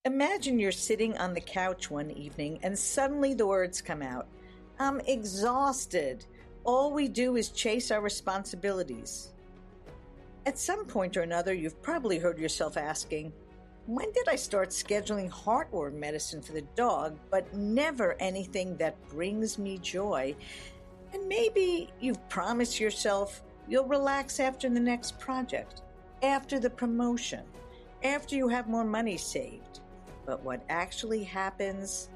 Imagine you're sitting on the couch one evening and suddenly the words come out. I'm exhausted. All we do is chase our responsibilities. At some point or another, you've probably heard yourself asking, when did I start scheduling heartworm medicine for the dog, but never anything that brings me joy? And maybe you've promised yourself you'll relax after the next project, after the promotion, after you have more money saved. But what actually happens,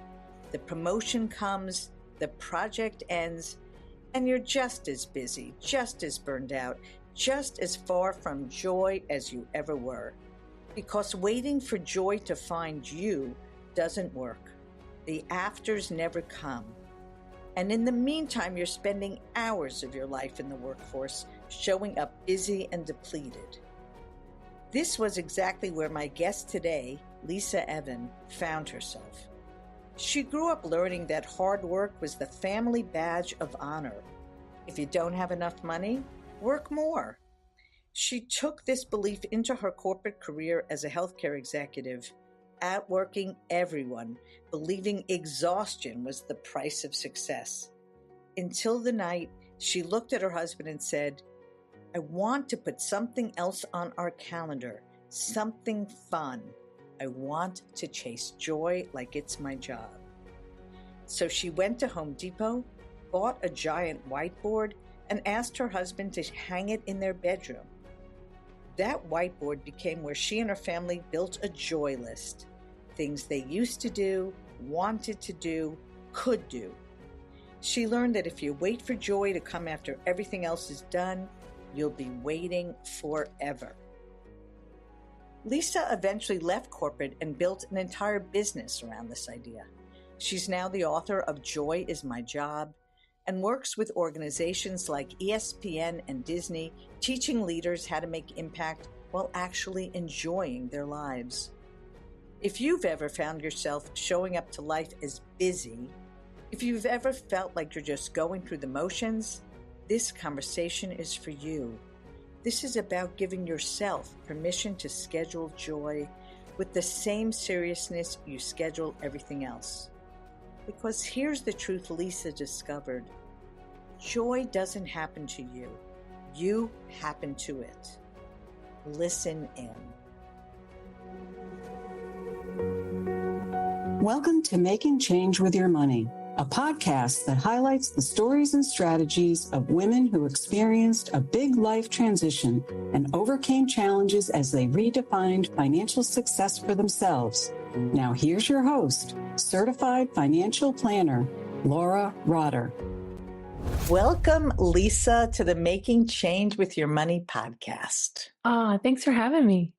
the promotion comes, the project ends, and you're just as busy, just as burned out, just as far from joy as you ever were. Because waiting for joy to find you doesn't work. The afters never come. And in the meantime, you're spending hours of your life in the workforce, showing up busy and depleted. This was exactly where my guest today, Lisa Evan, found herself. She grew up learning that hard work was the family badge of honor. If you don't have enough money, work more. She took this belief into her corporate career as a healthcare executive, outworking everyone, believing exhaustion was the price of success. Until the night, she looked at her husband and said, I want to put something else on our calendar, something fun. I want to chase joy like it's my job. So she went to Home Depot, bought a giant whiteboard, and asked her husband to hang it in their bedroom. That whiteboard became where she and her family built a joy list. Things they used to do, wanted to do, could do. She learned that if you wait for joy to come after everything else is done, you'll be waiting forever. Lisa eventually left corporate and built an entire business around this idea. She's now the author of Joy is My Job and works with organizations like ESPN and Disney, teaching leaders how to make impact while actually enjoying their lives. If you've ever found yourself showing up to life as busy, if you've ever felt like you're just going through the motions, this conversation is for you. This is about giving yourself permission to schedule joy with the same seriousness you schedule everything else. Because here's the truth Lisa discovered. Joy doesn't happen to you. You happen to it. Listen in. Welcome to Making Change with Your Money, a podcast that highlights the stories and strategies of women who experienced a big life transition and overcame challenges as they redefined financial success for themselves. Now here's your host, certified financial planner, Laura Rotter. Welcome, Lisa, to the Making Change with Your Money podcast. Thanks for having me.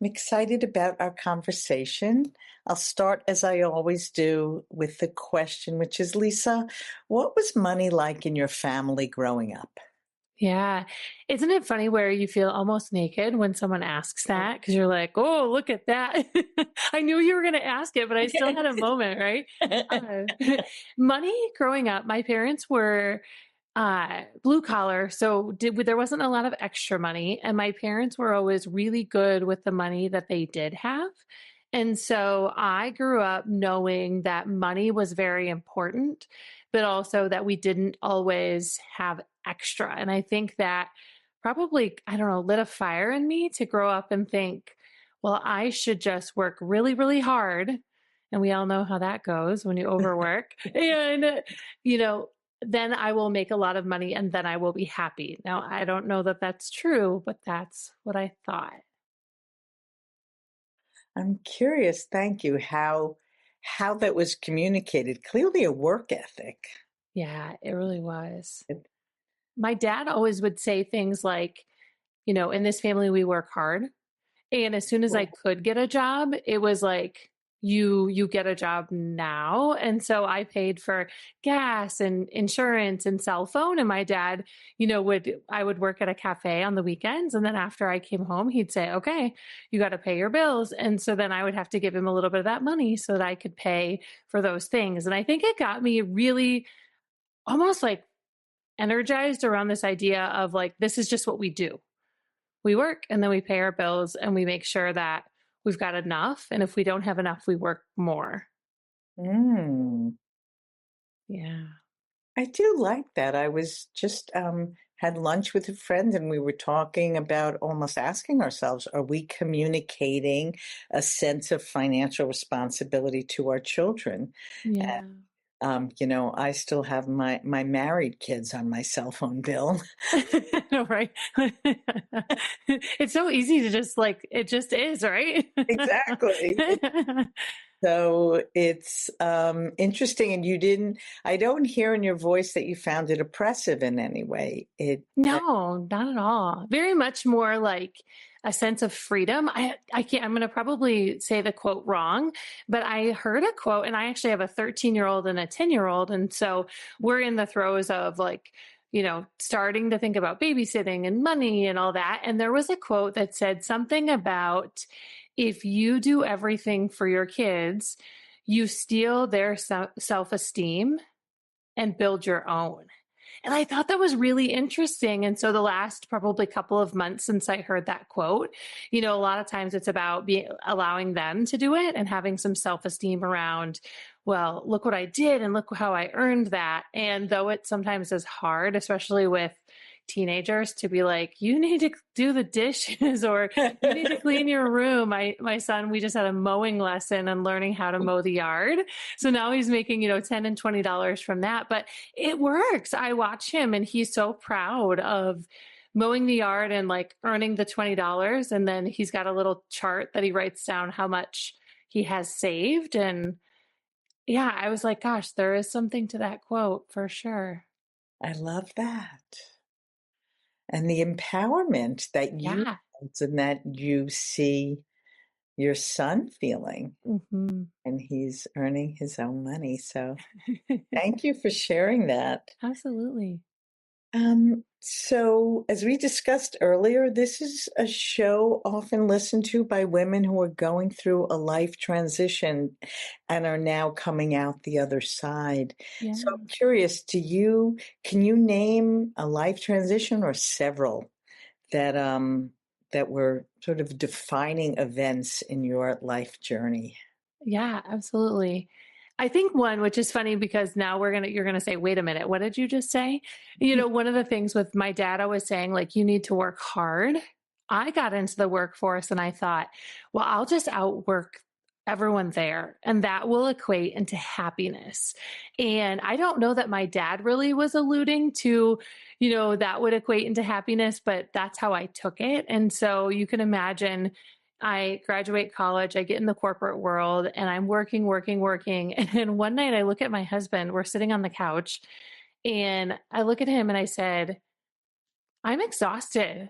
I'm excited about our conversation. I'll start, as I always do, with the question, which is, Lisa, what was money like in your family growing up? Yeah. Isn't it funny where you feel almost naked when someone asks that? Because you're like, oh, look at that. I knew you were going to ask it, but I still had a moment, right? Money growing up, my parents were blue collar. So there wasn't a lot of extra money. And my parents were always really good with the money that they did have. And so I grew up knowing that money was very important, but also that we didn't always have extra. And I think that probably, lit a fire in me to grow up and think, well, I should just work really, really hard. And we all know how that goes when you overwork. And, then I will make a lot of money and then I will be happy. Now, I don't know that that's true, but that's what I thought. I'm curious, thank you, how that was communicated. Clearly a work ethic. Yeah, it really was. My dad always would say things like, in this family, we work hard. And as soon as I could get a job, it was like, you get a job now. And so I paid for gas and insurance and cell phone. And my dad, I would work at a cafe on the weekends. And then after I came home, he'd say, okay, you got to pay your bills. And so then I would have to give him a little bit of that money so that I could pay for those things. And I think it got me really almost like energized around this idea of like, this is just what we do. We work and then we pay our bills and we make sure that we've got enough. And if we don't have enough, we work more. Mm. Yeah. I do like that. I was just had lunch with a friend and we were talking about almost asking ourselves, are we communicating a sense of financial responsibility to our children? Yeah. I still have my married kids on my cell phone bill. I know, right? It's so easy to just like, it just is, right? Exactly. So it's interesting, and I don't hear in your voice that you found it oppressive in any way. No, not at all. Very much more like a sense of freedom. I'm going to probably say the quote wrong, but I heard a quote, and I actually have a 13-year-old and a 10-year-old. And so we're in the throes of like, starting to think about babysitting and money and all that. And there was a quote that said something about if you do everything for your kids, you steal their self-esteem and build your own. And I thought that was really interesting. And so the last probably couple of months since I heard that quote, a lot of times it's about allowing them to do it and having some self-esteem around, well, look what I did and look how I earned that. And though it sometimes is hard, especially with teenagers, to be like, you need to do the dishes or you need to clean your room. My son, we just had a mowing lesson and learning how to mow the yard. So now he's making, $10 and $20 from that, but it works. I watch him and he's so proud of mowing the yard and like earning the $20. And then he's got a little chart that he writes down how much he has saved. And yeah, I was like, gosh, there is something to that quote for sure. I love that. And the empowerment that you Yeah. felt and that you see your son feeling, Mm-hmm. and he's earning his own money. So thank you for sharing that. Absolutely. So as we discussed earlier, this is a show often listened to by women who are going through a life transition and are now coming out the other side. Yeah. So I'm curious, can you name a life transition or several that were sort of defining events in your life journey? Yeah, absolutely. I think one, which is funny because now you're going to say, wait a minute, what did you just say? One of the things with my dad, I was saying like, you need to work hard. I got into the workforce and I thought, well, I'll just outwork everyone there and that will equate into happiness. And I don't know that my dad really was alluding to, that would equate into happiness, but that's how I took it. And so you can imagine I graduate college, I get in the corporate world and I'm working, working, working. And then one night I look at my husband, we're sitting on the couch and I look at him and I said, I'm exhausted.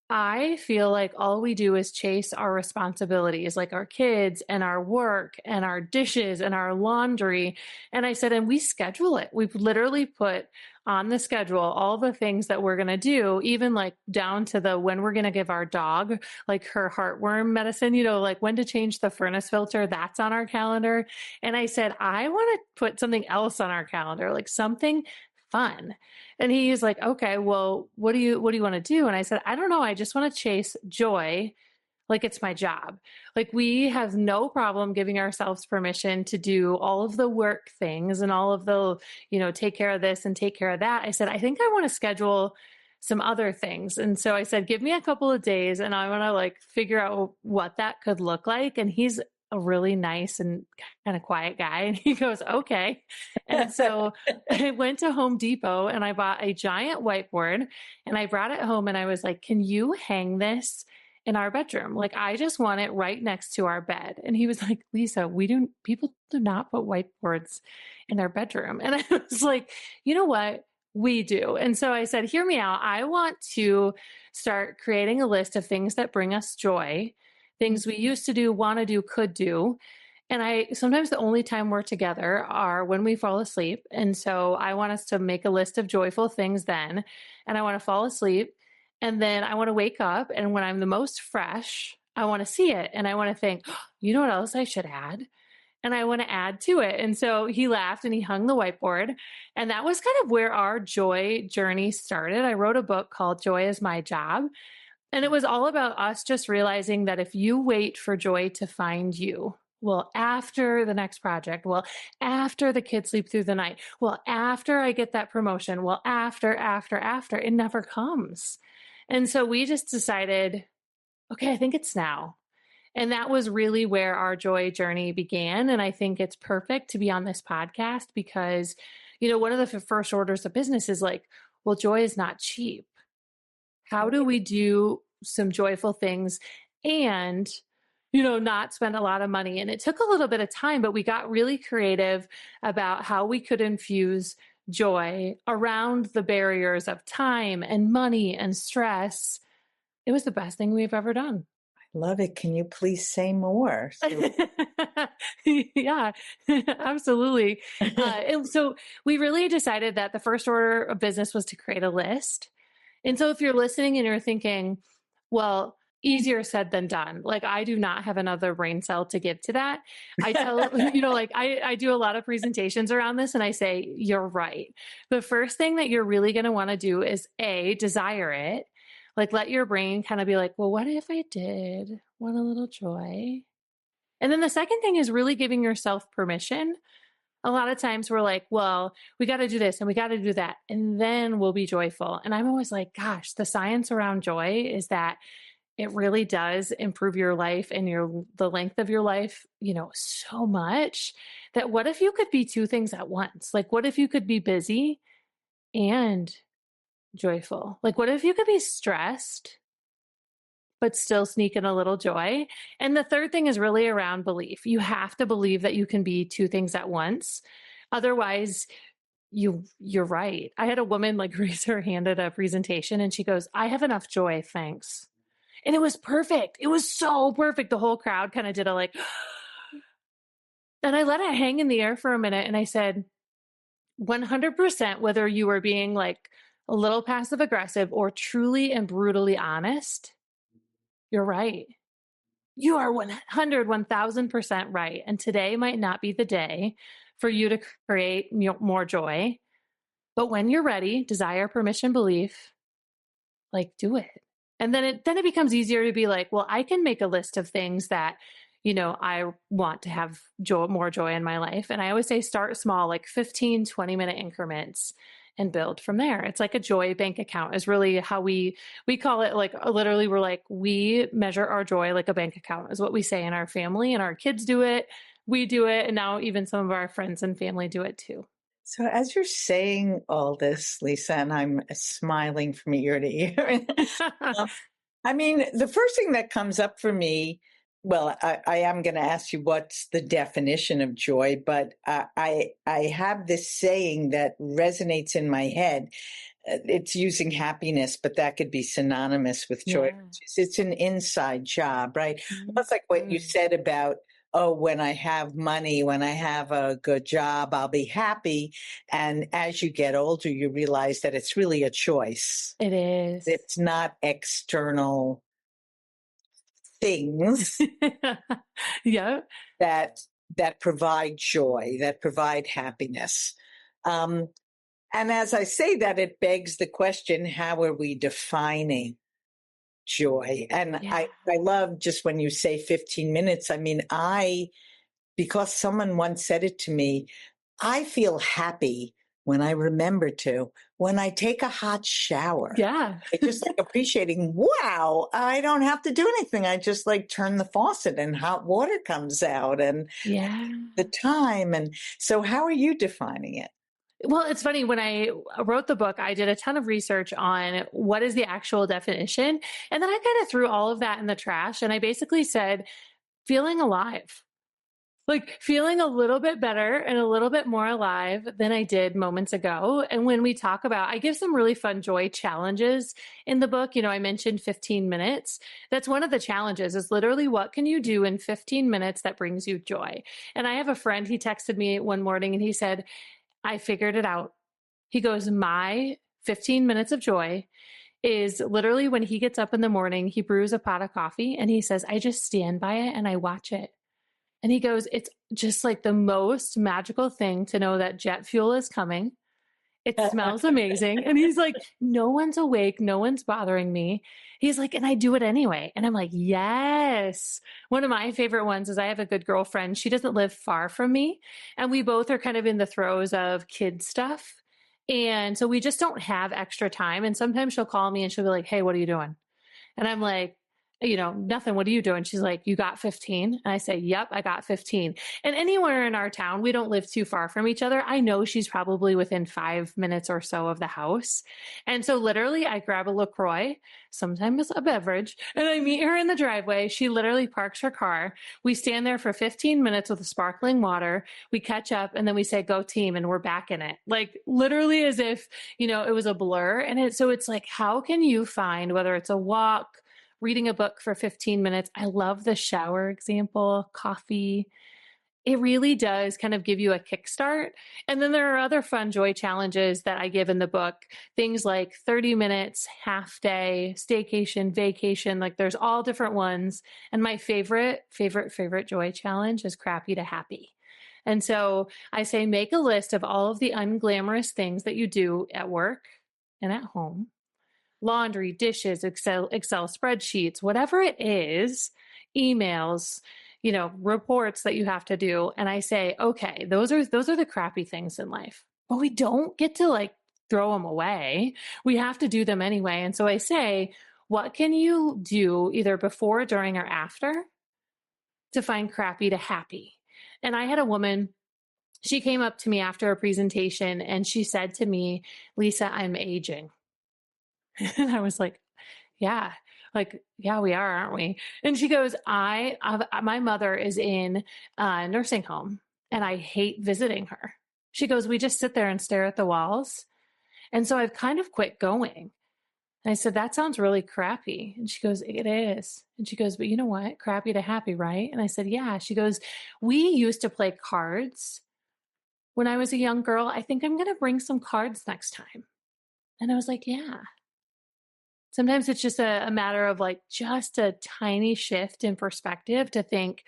I feel like all we do is chase our responsibilities, like our kids and our work and our dishes and our laundry. And I said, and we schedule it. We've literally put on the schedule all the things that we're going to do, even like down to the when we're going to give our dog like her heartworm medicine, like when to change the furnace filter, that's on our calendar. And I said, I want to put something else on our calendar, like something fun. And he's like, okay, well, what do you want to do? And I said, I don't know. I just want to chase joy. Like it's my job. Like we have no problem giving ourselves permission to do all of the work things and all of the, take care of this and take care of that. I said, I think I want to schedule some other things. And so I said, give me a couple of days and I want to like figure out what that could look like. And he's a really nice and kind of quiet guy. And he goes, okay. And so I went to Home Depot and I bought a giant whiteboard and I brought it home and I was like, can you hang this in our bedroom? Like, I just want it right next to our bed. And he was like, Lisa, people do not put whiteboards in their bedroom. And I was like, you know what? We do. And so I said, hear me out. I want to start creating a list of things that bring us joy, things we used to do, want to do, could do. And sometimes the only time we're together are when we fall asleep. And so I want us to make a list of joyful things then. And I want to fall asleep. And then I want to wake up. And when I'm the most fresh, I want to see it. And I want to think, oh, you know what else I should add? And I want to add to it. And so he laughed and he hung the whiteboard. And that was kind of where our joy journey started. I wrote a book called Joy is My Job. And it was all about us just realizing that if you wait for joy to find you, well, after the next project, well, after the kids sleep through the night, well, after I get that promotion, well, after, it never comes. And so we just decided, okay, I think it's now. And that was really where our joy journey began. And I think it's perfect to be on this podcast because, one of the first orders of business is like, well, joy is not cheap. How do we do some joyful things and, not spend a lot of money? And it took a little bit of time, but we got really creative about how we could infuse joy around the barriers of time and money and stress. It was the best thing we've ever done. Love it. Can you please say more? Yeah, absolutely. And so we really decided that the first order of business was to create a list. And so if you're listening and you're thinking, well, easier said than done, like I do not have another brain cell to give to that. I tell, I do a lot of presentations around this and I say, you're right. The first thing that you're really going to want to do is desire it. Like let your brain kind of be like, well, what if I did want a little joy? And then the second thing is really giving yourself permission. A lot of times we're like, well, we got to do this and we got to do that, and then we'll be joyful. And I'm always like, gosh, the science around joy is that it really does improve your life and the length of your life, so much that what if you could be two things at once? Like, what if you could be busy and joyful? Like, what if you could be stressed but still sneak in a little joy? And the third thing is really around belief. You have to believe that you can be two things at once. Otherwise, you're right. I had a woman raise her hand at a presentation and she goes, I have enough joy, thanks. And it was perfect. It was so perfect. The whole crowd kind of did a and I let it hang in the air for a minute. And I said, 100%, whether you were being a little passive aggressive or truly and brutally honest, you're right. You are 1000% right. And today might not be the day for you to create more joy. But when you're ready, desire, permission, belief, do it. And then it becomes easier to be like, well, I can make a list of things that, I want to have more joy in my life. And I always say, start small, 15, 20-minute increments and build from there. It's like a joy bank account is really how we call it. Literally, we measure our joy like a bank account is what we say in our family, and our kids do it. We do it. And now even some of our friends and family do it too. So as you're saying all this, Lisa, and I'm smiling from ear to ear, the first thing that comes up for me, well, I am going to ask you what's the definition of joy, but I have this saying that resonates in my head. It's using happiness, but that could be synonymous with joy. Yeah. It's an inside job, right? Mm-hmm. That's like what you said about, oh, when I have money, when I have a good job, I'll be happy. And as you get older, you realize that it's really a choice. It is. It's not external things yeah, that provide joy, that provide happiness. And as I say that, it begs the question, how are we defining joy? And yeah. I love just when you say 15 minutes. Because someone once said it to me, I feel happy when I remember to, when I take a hot shower. Yeah. It's just appreciating, wow, I don't have to do anything. I just turn the faucet and hot water comes out and the time. And so how are you defining it? Well, it's funny. When I wrote the book, I did a ton of research on what is the actual definition. And then I kind of threw all of that in the trash. And I basically said, feeling alive. Feeling a little bit better and a little bit more alive than I did moments ago. And when we talk about, I give some really fun joy challenges in the book. I mentioned 15 minutes. That's one of the challenges is literally what can you do in 15 minutes that brings you joy? And I have a friend, he texted me one morning and he said, I figured it out. He goes, my 15 minutes of joy is literally when he gets up in the morning, he brews a pot of coffee and he says, I just stand by it and I watch it. And he goes, it's just the most magical thing to know that jet fuel is coming. It smells amazing. And he's like, no one's awake. No one's bothering me. He's like, and I do it anyway. And I'm like, yes. One of my favorite ones is I have a good girlfriend. She doesn't live far from me. And we both are kind of in the throes of kid stuff. And so we just don't have extra time. And sometimes she'll call me and she'll be like, hey, what are you doing? And I'm like, nothing. What are you doing? She's like, you got 15? And I say, yep, I got 15. And anywhere in our town, we don't live too far from each other. I know she's probably within 5 minutes or so of the house. And so literally I grab a LaCroix, sometimes a beverage, and I meet her in the driveway. She literally parks her car. We stand there for 15 minutes with the sparkling water. We catch up and then we say, go team. And we're back in it. Like literally as if, it was a blur. And so it's like, how can you find, whether it's a walk, reading a book for 15 minutes. I love the shower example, coffee. It really does kind of give you a kickstart. And then there are other fun joy challenges that I give in the book. Things like 30 minutes, half day, staycation, vacation. Like there's all different ones. And my favorite joy challenge is crappy to happy. And so I say, make a list of all of the unglamorous things that you do at work and at home. Laundry, dishes, Excel spreadsheets, whatever it is, emails, reports that you have to do. And I say, okay, those are the crappy things in life, but we don't get to like throw them away. We have to do them anyway. And so I say, what can you do either before, during, or after to find crappy to happy? And I had a woman, she came up to me after a presentation and she said to me, Lisa, I'm aging. And I was like, yeah, we are, aren't we? And she goes, my mother is in a nursing home and I hate visiting her. She goes, we just sit there and stare at the walls. And so I've kind of quit going. And I said, that sounds really crappy. And she goes, it is. And she goes, but you know what? Crappy to happy, right? And I said, yeah. She goes, we used to play cards when I was a young girl. I think I'm going to bring some cards next time. And I was like, yeah. Sometimes it's just a matter of like just a tiny shift in perspective to think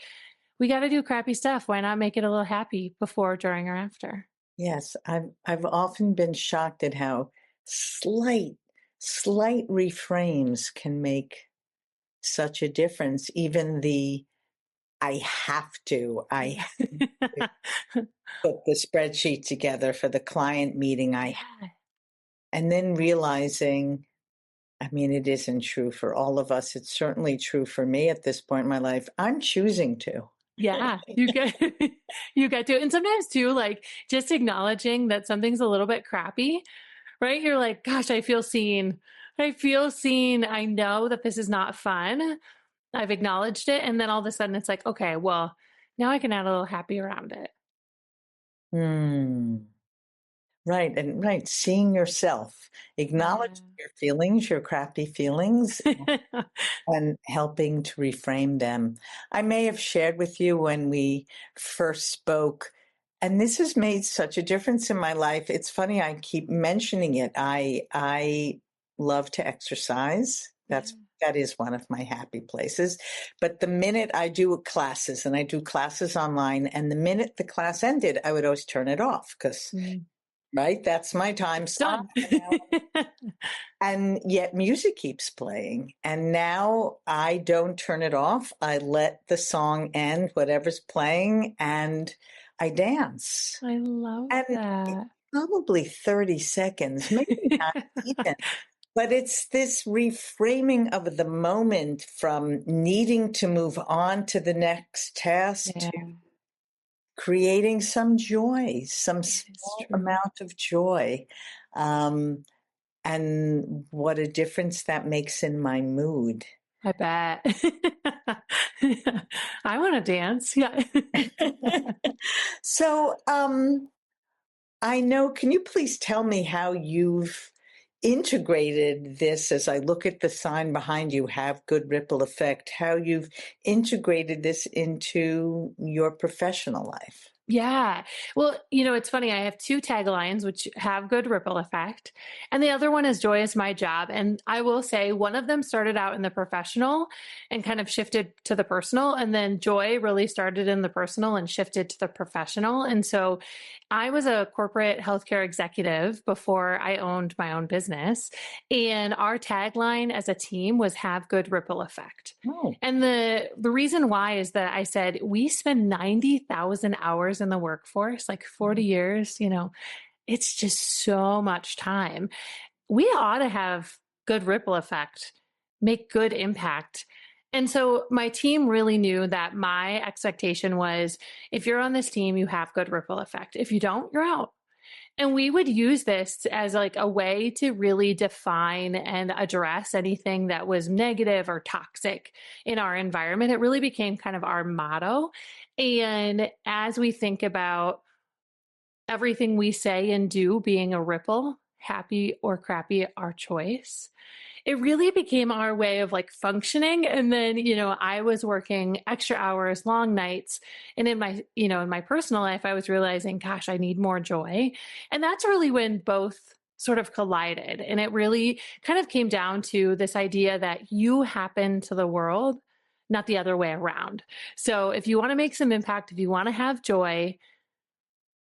we got to do crappy stuff. Why not make it a little happy before, during, or after? Yes, I've often been shocked at how slight reframes can make such a difference. Even the I have to put the spreadsheet together for the client meeting and then realizing, I mean, it isn't true for all of us. It's certainly true for me at this point in my life. I'm choosing to. Yeah, you get to. And sometimes too, like just acknowledging that something's a little bit crappy, right? You're like, gosh, I feel seen. I know that this is not fun. I've acknowledged it. And then all of a sudden it's like, okay, well, now I can add a little happy around it. Right. And right. Seeing yourself, acknowledging your feelings, your crappy feelings, and helping to reframe them. I may have shared with you when we first spoke, and this has made such a difference in my life. It's funny, I keep mentioning it. I love to exercise. That is one of my happy places. But the minute I do classes, and I do classes online, and the minute the class ended, I would always turn it off because right? That's my time. Stop. And yet music keeps playing. And now I don't turn it off. I let the song end, whatever's playing, and I dance. I love that. Probably 30 seconds, maybe not even. But it's this reframing of the moment from needing to move on to the next task to creating some joy, some small amount of joy. And what a difference that makes in my mood. I bet. I want to dance. Yeah. So I know, can you please tell me how you've integrated this, as I look at the sign behind you, have good ripple effect, how you've integrated this into your professional life? Yeah. Well, it's funny. I have two taglines, which have good ripple effect. And the other one is joy is my job. And I will say one of them started out in the professional and kind of shifted to the personal. And then joy really started in the personal and shifted to the professional. And so I was a corporate healthcare executive before I owned my own business. And our tagline as a team was have good ripple effect. Oh. And the reason why is that I said we spend 90,000 hours in the workforce, like 40 years, it's just so much time. We ought to have good ripple effect, make good impact. And so my team really knew that my expectation was if you're on this team, you have good ripple effect. If you don't, you're out. And we would use this as like a way to really define and address anything that was negative or toxic in our environment. It really became kind of our motto. And as we think about everything we say and do being a ripple, happy or crappy, our choice, it really became our way of like functioning. And then, I was working extra hours, long nights. And in my personal life, I was realizing, gosh, I need more joy. And that's really when both sort of collided. And it really kind of came down to this idea that you happen to the world, not the other way around. So if you want to make some impact, if you want to have joy,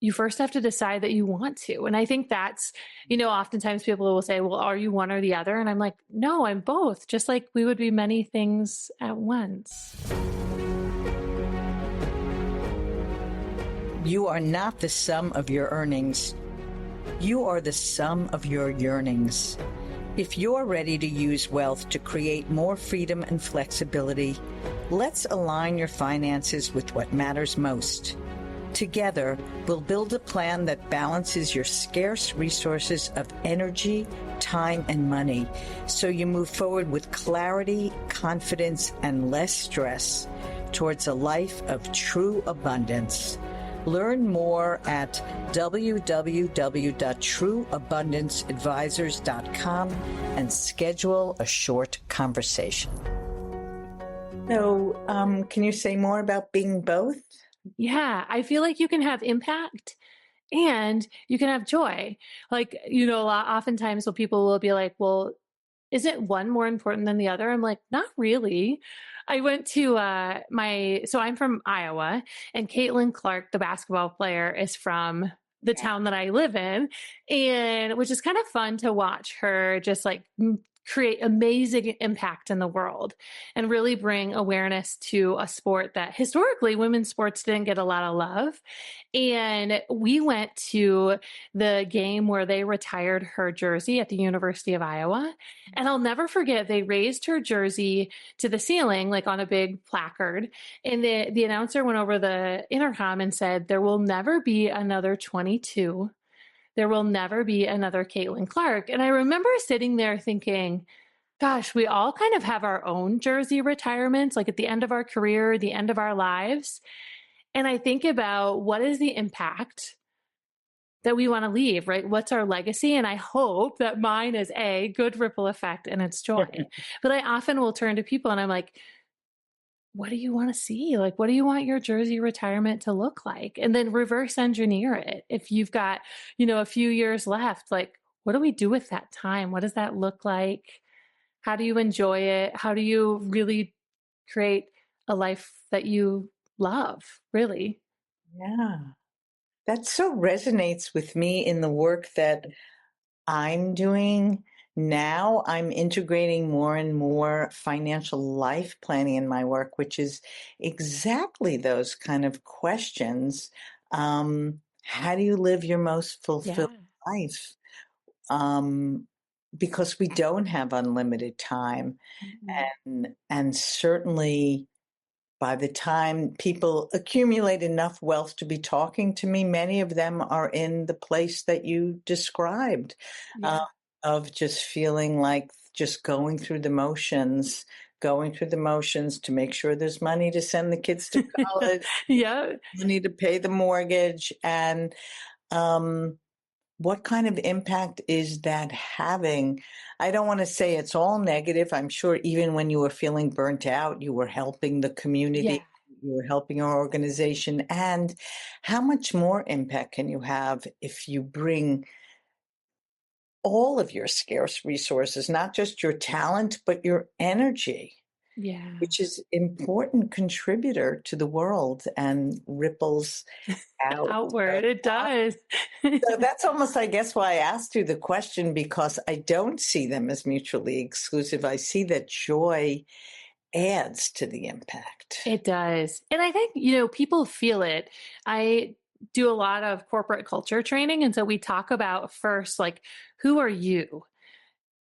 you first have to decide that you want to. And I think that's, oftentimes people will say, well, are you one or the other? And I'm like, no, I'm both, just like we would be many things at once. You are not the sum of your earnings. You are the sum of your yearnings. If you're ready to use wealth to create more freedom and flexibility, let's align your finances with what matters most. Together, we'll build a plan that balances your scarce resources of energy, time, and money so you move forward with clarity, confidence, and less stress towards a life of true abundance. Learn more at www.trueabundanceadvisors.com and schedule a short conversation. So, can you say more about being both? Yeah, I feel like you can have impact and you can have joy. Like, oftentimes people will be like, well, isn't one more important than the other? I'm like, not really. I went to so I'm from Iowa, and Caitlin Clark, the basketball player, is from the town that I live in, and which is kind of fun to watch her just like create amazing impact in the world and really bring awareness to a sport that historically women's sports didn't get a lot of love. And we went to the game where they retired her jersey at the University of Iowa. And I'll never forget, they raised her jersey to the ceiling, like on a big placard. And the announcer went over the intercom and said, there will never be another 22. There will never be another Caitlin Clark. And I remember sitting there thinking, gosh, we all kind of have our own jersey retirements, like at the end of our career, the end of our lives. And I think about what is the impact that we want to leave, right? What's our legacy? And I hope that mine is a good ripple effect and it's joy. But I often will turn to people and I'm like, what do you want to see? Like, what do you want your jersey retirement to look like? And then reverse engineer it. If you've got, a few years left, like, what do we do with that time? What does that look like? How do you enjoy it? How do you really create a life that you love, really? Yeah, that so resonates with me in the work that I'm doing now. I'm integrating more and more financial life planning in my work, which is exactly those kind of questions. How do you live your most fulfilled life? Because we don't have unlimited time. And certainly by the time people accumulate enough wealth to be talking to me, many of them are in the place that you described, of just feeling like just going through the motions to make sure there's money to send the kids to college, money to pay the mortgage. And what kind of impact is that having? I don't want to say it's all negative. I'm sure even when you were feeling burnt out, you were helping the community. you're helping our organization, and how much more impact can you have if you bring all of your scarce resources, not just your talent, but your energy, Yeah. which is important contributor to the world and ripples out. Outward, it does. So that's almost, I guess, why I asked you the question, because I don't see them as mutually exclusive. I see that joy adds to the impact. It does. And I think, people feel it. I do a lot of corporate culture training. And so we talk about first, like, who are you?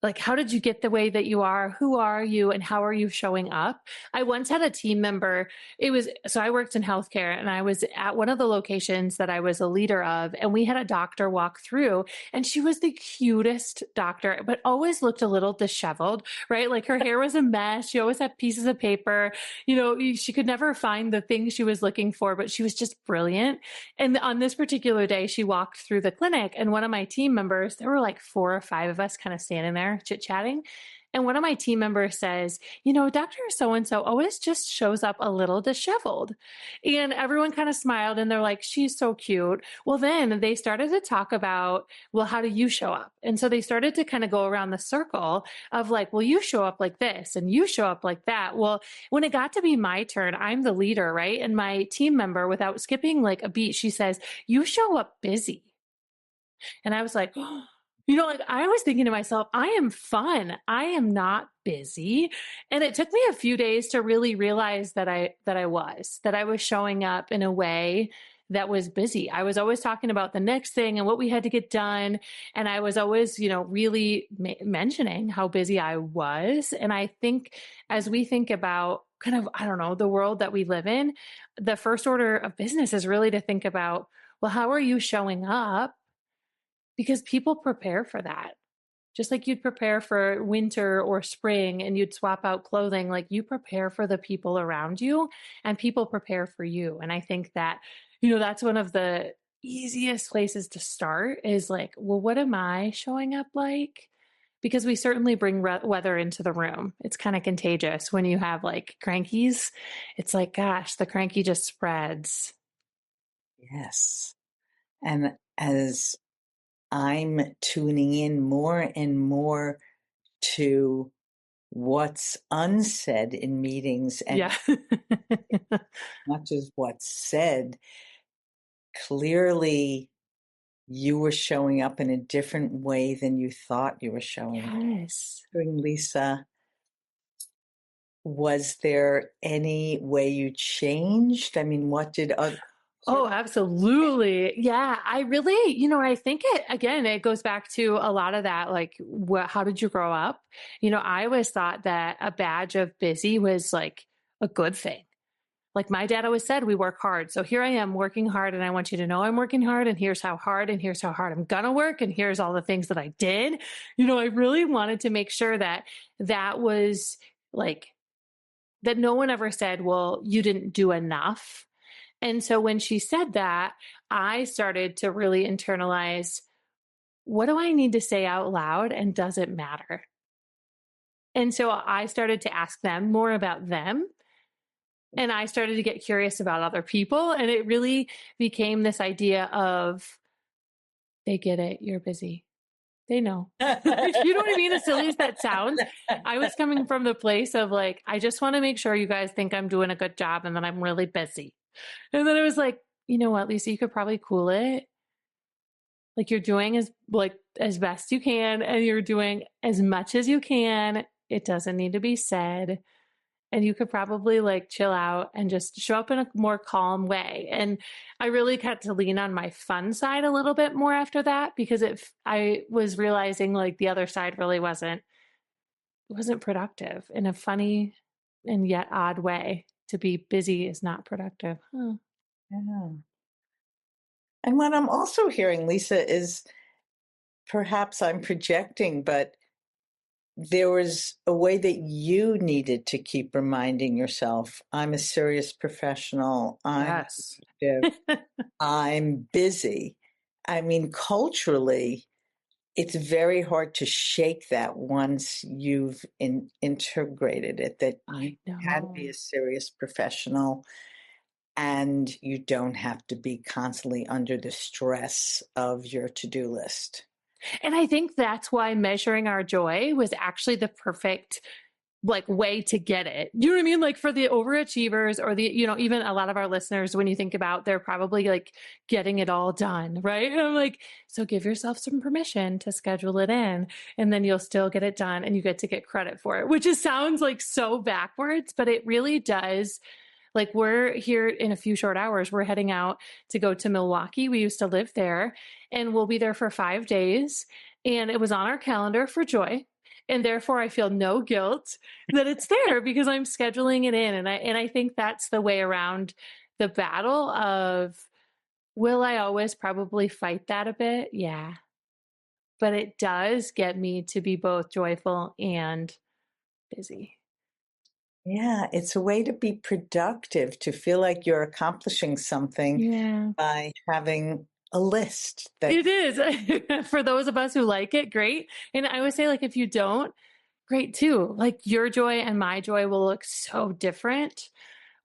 Like, how did you get the way that you are? Who are you? And how are you showing up? I once had a team member. So I worked in healthcare, and I was at one of the locations that I was a leader of. And we had a doctor walk through, and she was the cutest doctor, but always looked a little disheveled, right? Like her hair was a mess. She always had pieces of paper. She could never find the thing she was looking for, but she was just brilliant. And on this particular day, she walked through the clinic, and one of my team members, there were like 4 or 5 of us kind of standing there chit-chatting. And one of my team members says, Dr. So-and-so always just shows up a little disheveled. And everyone kind of smiled, and they're like, she's so cute. Well, then they started to talk about, well, how do you show up? And so they started to kind of go around the circle of like, well, you show up like this and you show up like that. Well, when it got to be my turn, I'm the leader, right? And my team member, without skipping like a beat, she says, you show up busy. And I was like, like I was thinking to myself, I am fun. I am not busy. And it took me a few days to really realize that I was showing up in a way that was busy. I was always talking about the next thing and what we had to get done. And I was always, really mentioning how busy I was. And I think as we think about kind of, I don't know, the world that we live in, the first order of business is really to think about, well, how are you showing up? Because people prepare for that. Just like you'd prepare for winter or spring and you'd swap out clothing, like you prepare for the people around you and people prepare for you. And I think that, that's one of the easiest places to start is like, well, what am I showing up like? Because we certainly bring weather into the room. It's kind of contagious when you have like crankies. It's like, gosh, the cranky just spreads. Yes. And as I'm tuning in more and more to what's unsaid in meetings, and Yeah. not just what's said, clearly you were showing up in a different way than you thought you were showing up. Yes. Lisa, was there any way you changed? I mean, what did Oh, absolutely. Yeah. I really, I think it goes back to a lot of that, like, how did you grow up? I always thought that a badge of busy was like a good thing. Like my dad always said, we work hard. So here I am working hard, and I want you to know I'm working hard, and here's how hard, and here's how hard I'm going to work. And here's all the things that I did. I really wanted to make sure that that was like, that no one ever said, well, you didn't do enough. And so when she said that, I started to really internalize, what do I need to say out loud, and does it matter? And so I started to ask them more about them. And I started to get curious about other people. And it really became this idea of, they get it, you're busy. They know. You know what I mean? As silly as that sounds, I was coming from the place of like, I just want to make sure you guys think I'm doing a good job and that I'm really busy. And then it was like, you know what, Lisa, you could probably cool it. Like you're doing as best you can, and you're doing as much as you can. It doesn't need to be said. And you could probably like chill out and just show up in a more calm way. And I really got to lean on my fun side a little bit more after that, because I was realizing like the other side really wasn't productive in a funny and yet odd way. To be busy is not productive. Huh. Yeah. And what I'm also hearing, Lisa, is perhaps I'm projecting, but there was a way that you needed to keep reminding yourself, I'm a serious professional. Yes. I'm busy. I mean, culturally, it's very hard to shake that once you've integrated it, that you can be a serious professional and you don't have to be constantly under the stress of your to-do list. And I think that's why measuring our joy was actually the perfect way to get it. You know what I mean? Like for the overachievers or even a lot of our listeners, when you think about, they're probably like getting it all done, right? And I'm like, so give yourself some permission to schedule it in, and then you'll still get it done and you get to get credit for it, which just sounds like so backwards, but it really does. Like we're here in a few short hours, we're heading out to go to Milwaukee. We used to live there, and we'll be there for 5 days. And it was on our calendar for joy. And therefore I feel no guilt that it's there because I'm scheduling it in. And I think that's the way around the battle of, will I always probably fight that a bit? Yeah. But it does get me to be both joyful and busy. Yeah, it's a way to be productive, to feel like you're accomplishing something Yeah. by having a list that It is. For those of us who like it, great. And I would say, like, if you don't, great too. Like your joy and my joy will look so different.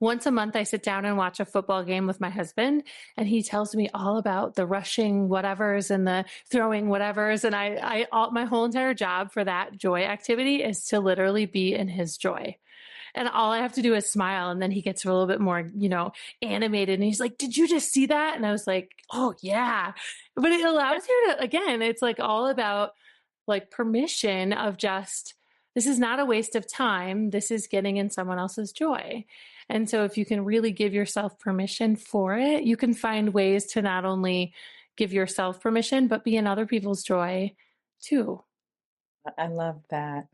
Once a month, I sit down and watch a football game with my husband, and he tells me all about the rushing whatevers and the throwing whatevers. And my whole entire job for that joy activity is to literally be in his joy. And all I have to do is smile. And then he gets a little bit more, animated. And he's like, did you just see that? And I was like, oh, yeah. But it allows you to, again, it's like all about like permission of just, this is not a waste of time. This is getting in someone else's joy. And so if you can really give yourself permission for it, you can find ways to not only give yourself permission, but be in other people's joy too. I love that.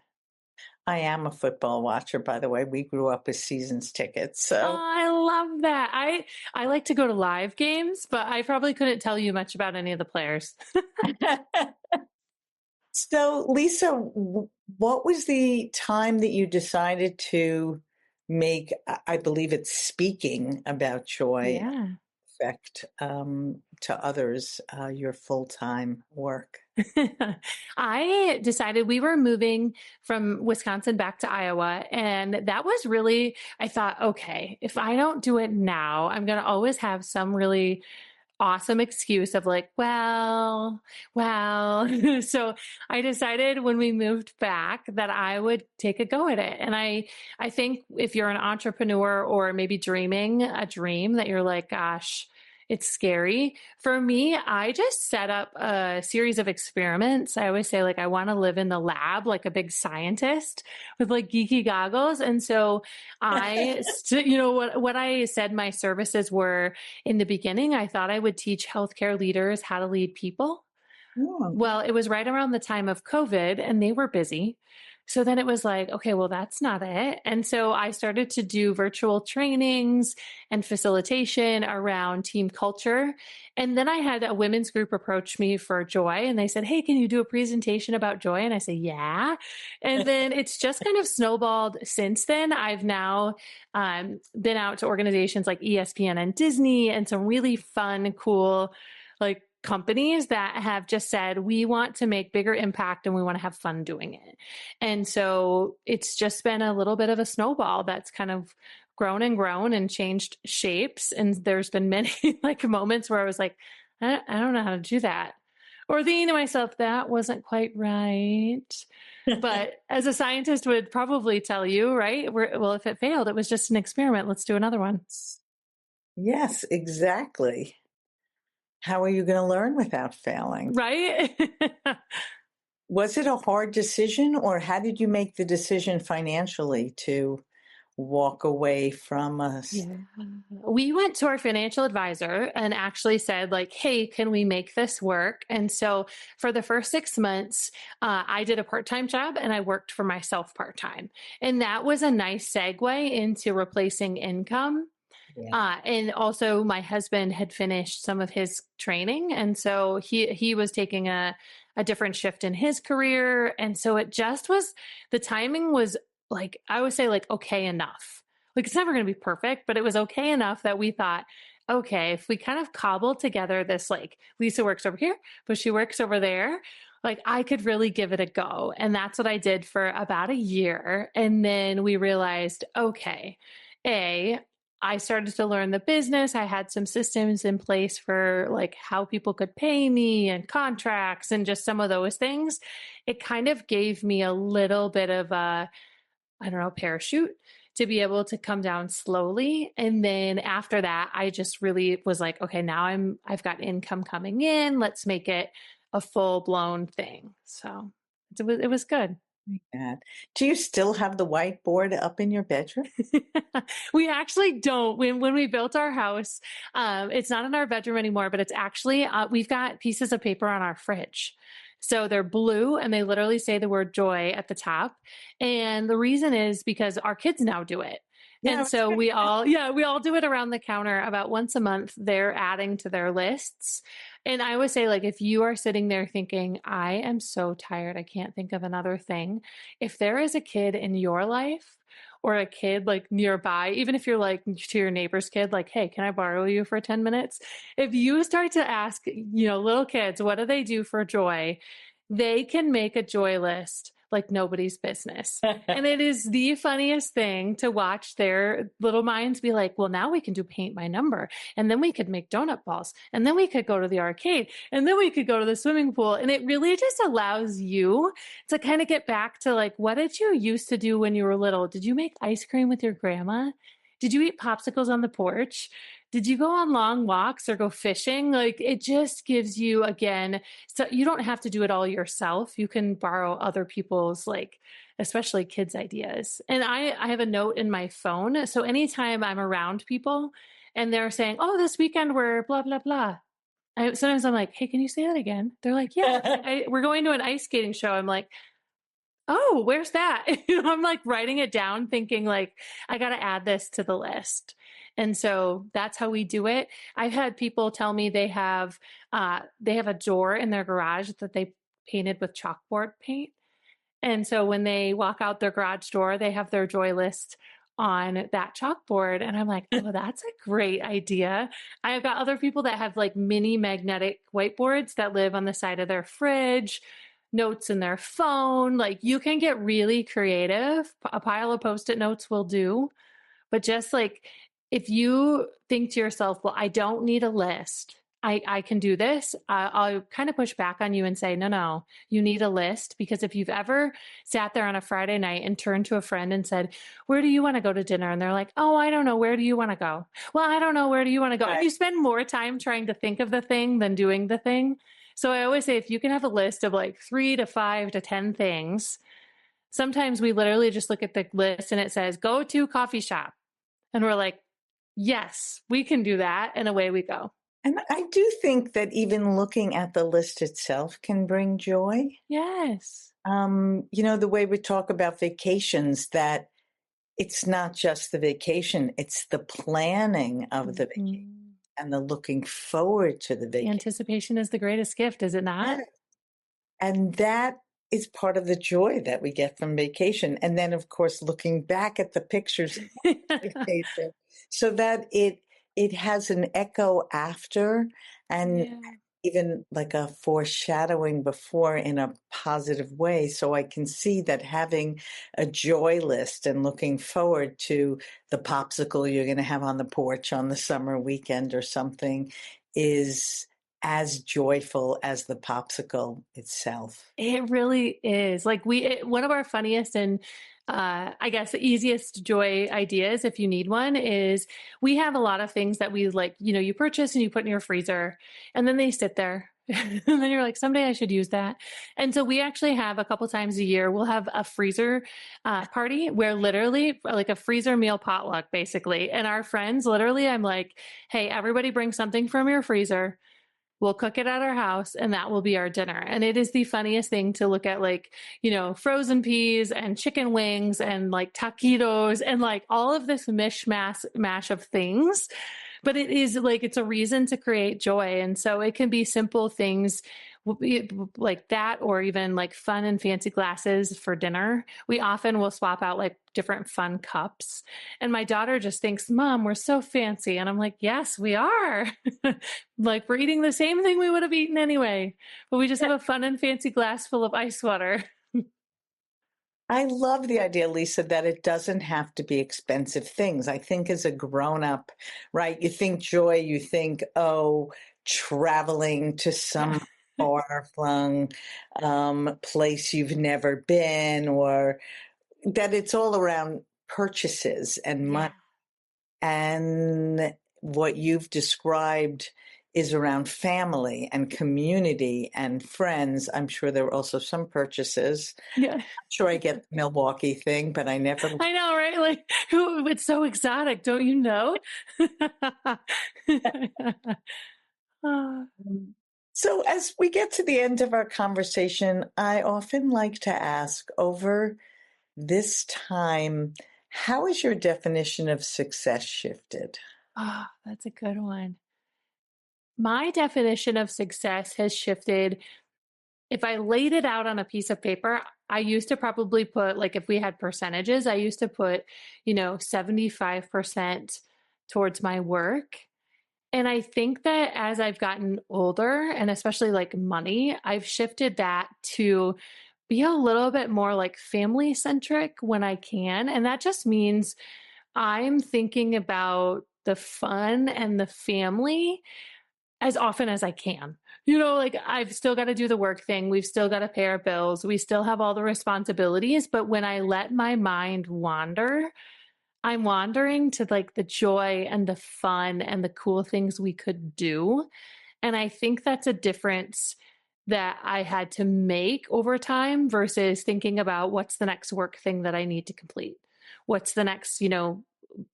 I am a football watcher, by the way. We grew up with seasons tickets, Oh, so I love that. I like to go to live games, but I probably couldn't tell you much about any of the players. So Lisa, what was the time that you decided to make, I believe it's speaking about joy, Yeah. affect to others, your full-time work? I decided we were moving from Wisconsin back to Iowa. And that was really, I thought, okay, if I don't do it now, I'm going to always have some really awesome excuse of like, well. So I decided when we moved back that I would take a go at it. And I think if you're an entrepreneur or maybe dreaming a dream that you're like, gosh, it's scary. For me, I just set up a series of experiments. I always say, like, I want to live in the lab like a big scientist with like geeky goggles. And so what I said my services were in the beginning, I thought I would teach healthcare leaders how to lead people. Oh, Well, it was right around the time of COVID and they were busy. So then it was like, okay, well, that's not it. And so I started to do virtual trainings and facilitation around team culture. And then I had a women's group approach me for joy and they said, hey, can you do a presentation about joy? And I said, yeah. And then it's just kind of snowballed since then. I've now been out to organizations like ESPN and Disney and some really fun, cool, like companies that have just said, we want to make bigger impact and we want to have fun doing it. And so it's just been a little bit of a snowball that's kind of grown and changed shapes. And there's been many like moments where I was like, I don't know how to do that. Or thinking to myself, that wasn't quite right. But as a scientist would probably tell you, right? Well, if it failed, it was just an experiment. Let's do another one. yes, exactly. How are you going to learn without failing? Right? Was it a hard decision, or how did you make the decision financially to walk away from us? Yeah. We went to our financial advisor and actually said, like, hey, can we make this work? And so for the first 6 months, I did a part-time job and I worked for myself part-time. And that was a nice segue into replacing income. Yeah. And also my husband had finished some of his training. And so he was taking a different shift in his career. And so it just was, the timing was like, I would say like, okay, enough. Like it's never going to be perfect, but it was okay enough that we thought, okay, if we kind of cobble together this, like Lisa works over here, but she works over there, like I could really give it a go. And that's what I did for about a year. And then we realized, okay, I started to learn the business. I had some systems in place for like how people could pay me and contracts and just some of those things. It kind of gave me a little bit of a, I don't know, parachute to be able to come down slowly. And then after that, I just really was like, okay, now I've got income coming in. Let's make it a full blown thing. So it was good. God. Do you still have the whiteboard up in your bedroom? We actually don't. When we built our house, it's not in our bedroom anymore, but it's actually, we've got pieces of paper on our fridge. So they're blue and they literally say the word joy at the top. And the reason is because our kids now do it. Yeah, And so we all do it around the counter about once a month. They're adding to their lists. And I always say, like, if you are sitting there thinking, I am so tired, I can't think of another thing. If there is a kid in your life or a kid like nearby, even if you're like to your neighbor's kid, like, hey, can I borrow you for 10 minutes? If you start to ask, little kids, what do they do for joy? They can make a joy list like nobody's business. And it is the funniest thing to watch their little minds be like, well, now we can do paint by number. And then we could make donut balls. And then we could go to the arcade. And then we could go to the swimming pool. And it really just allows you to kind of get back to like, what did you used to do when you were little? Did you make ice cream with your grandma? Did you eat popsicles on the porch? Did you go on long walks or go fishing? Like it just gives you, again, so you don't have to do it all yourself. You can borrow other people's, like, especially kids' ideas. And I have a note in my phone. So anytime I'm around people and they're saying, oh, this weekend we're blah, blah, blah. Sometimes I'm like, hey, can you say that again? They're like, yeah, we're going to an ice skating show. I'm like, oh, where's that? I'm like writing it down thinking like, I got to add this to the list. And so that's how we do it. I've had people tell me they have a door in their garage that they painted with chalkboard paint. And so when they walk out their garage door, they have their joy list on that chalkboard. And I'm like, oh, that's a great idea. I've got other people that have like mini magnetic whiteboards that live on the side of their fridge, notes in their phone. Like you can get really creative. A pile of Post-it notes will do. But just like, if you think to yourself, well, I don't need a list. I can do this. I'll kind of push back on you and say, no, you need a list. Because if you've ever sat there on a Friday night and turned to a friend and said, where do you want to go to dinner? And they're like, oh, I don't know. Where do you want to go? Well, I don't know. Where do you want to go? And you spend more time trying to think of the thing than doing the thing. So I always say, if you can have a list of like 3 to 5 to 10 things, sometimes we literally just look at the list and it says, go to coffee shop. And we're like, yes, we can do that. And away we go. And I do think that even looking at the list itself can bring joy. Yes. The way we talk about vacations, that it's not just the vacation, it's the planning of the vacation and the looking forward to the vacation. Anticipation is the greatest gift, is it not? Yes. And that is part of the joy that we get from vacation. And then, of course, looking back at the pictures of vacation so that it has an echo after and even like a foreshadowing before in a positive way. So I can see that having a joy list and looking forward to the popsicle you're going to have on the porch on the summer weekend or something is as joyful as the popsicle itself. It really is. Like one of our funniest and I guess the easiest joy ideas, if you need one, is we have a lot of things that we like, you purchase and you put in your freezer and then they sit there. And then you're like, someday I should use that. And so we actually have a couple times a year, we'll have a freezer party where literally like a freezer meal potluck, basically. And our friends, literally, I'm like, hey, everybody bring something from your freezer. We'll cook it at our house and that will be our dinner. And it is the funniest thing to look at, like, frozen peas and chicken wings and like taquitos and like all of this mash of things. But it is like, it's a reason to create joy. And so it can be simple things like that, or even like fun and fancy glasses for dinner. We often will swap out like different fun cups. And my daughter just thinks, Mom, we're so fancy. And I'm like, yes, we are. Like we're eating the same thing we would have eaten anyway, but we just have a fun and fancy glass full of ice water. I love the idea, Lisa, that it doesn't have to be expensive things. I think as a grown up, right, you think joy, you think, oh, traveling to Yeah. some far flung place you've never been, or that it's all around purchases and Yeah. money. And what you've described is around family and community and friends. I'm sure there were also some purchases. Yeah. Sure, I get the Milwaukee thing, but I never. I know, right? Like, it's so exotic, don't you know? Ah, So, as we get to the end of our conversation, I often like to ask over this time, how has your definition of success shifted? that's a good one. My definition of success has shifted. If I laid it out on a piece of paper, I used to probably put, like, if we had percentages, I used to put, 75% towards my work. And I think that as I've gotten older, and especially like money, I've shifted that to be a little bit more like family centric when I can. And that just means I'm thinking about the fun and the family as often as I can. Like, I've still got to do the work thing. We've still got to pay our bills. We still have all the responsibilities. But when I let my mind wander, I'm wandering to like the joy and the fun and the cool things we could do. And I think that's a difference that I had to make over time versus thinking about what's the next work thing that I need to complete. What's the next,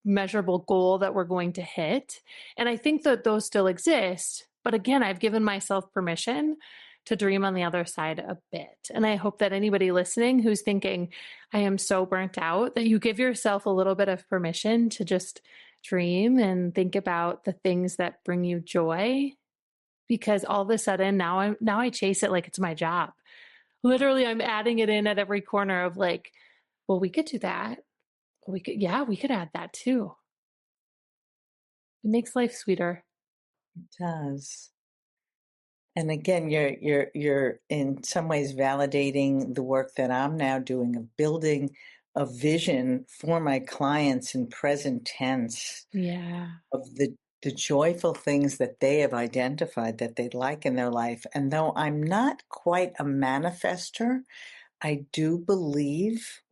measurable goal that we're going to hit. And I think that those still exist. But again, I've given myself permission to dream on the other side a bit. And I hope that anybody listening who's thinking, I am so burnt out, that you give yourself a little bit of permission to just dream and think about the things that bring you joy. Because all of a sudden now I chase it like it's my job. Literally, I'm adding it in at every corner of like, well, we could do that. We could add that too. It makes life sweeter. It does. And again, you're in some ways validating the work that I'm now doing of building a vision for my clients in present tense Yeah. of the joyful things that they have identified that they'd like in their life. And though I'm not quite a manifester, I do believe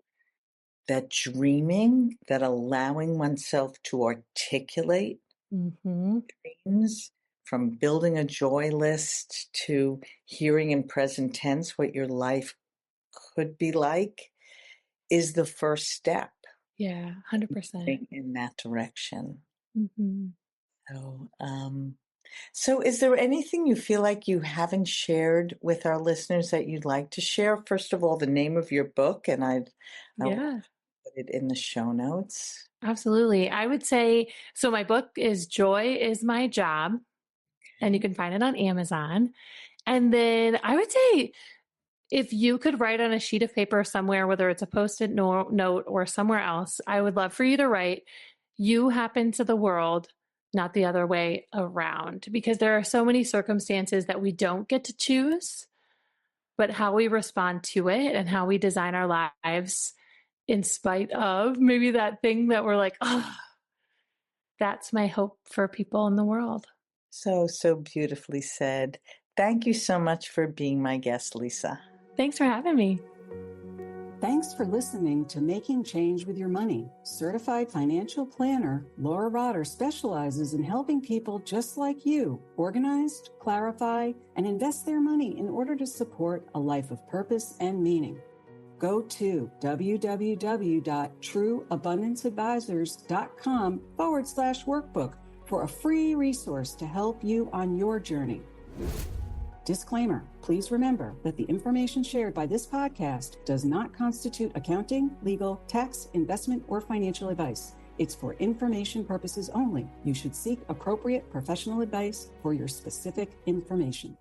that dreaming, that allowing oneself to articulate Mm-hmm. dreams, from building a joy list to hearing in present tense what your life could be like, is the first step Yeah, 100%. in that direction. Mm-hmm. So, so is there anything you feel like you haven't shared with our listeners that you'd like to share? First of all, the name of your book, and I'll Yeah, put it in the show notes. absolutely. I would say, so my book is Joy is My Job, and you can find it on Amazon. And then I would say, if you could write on a sheet of paper somewhere, whether it's a post-it note or somewhere else, I would love for you to write, you happen to the world, not the other way around, because there are so many circumstances that we don't get to choose, but how we respond to it and how we design our lives in spite of maybe that thing that we're like, oh, that's my hope for people in the world. So, so beautifully said. Thank you so much for being my guest, Lisa. Thanks for having me. Thanks for listening to Making Change with Your Money. Certified financial planner Laura Rotter specializes in helping people just like you organize, clarify, and invest their money in order to support a life of purpose and meaning. Go to www.trueabundanceadvisors.com/workbook for a free resource to help you on your journey. Disclaimer, please remember that the information shared by this podcast does not constitute accounting, legal, tax, investment, or financial advice. It's for information purposes only. You should seek appropriate professional advice for your specific information.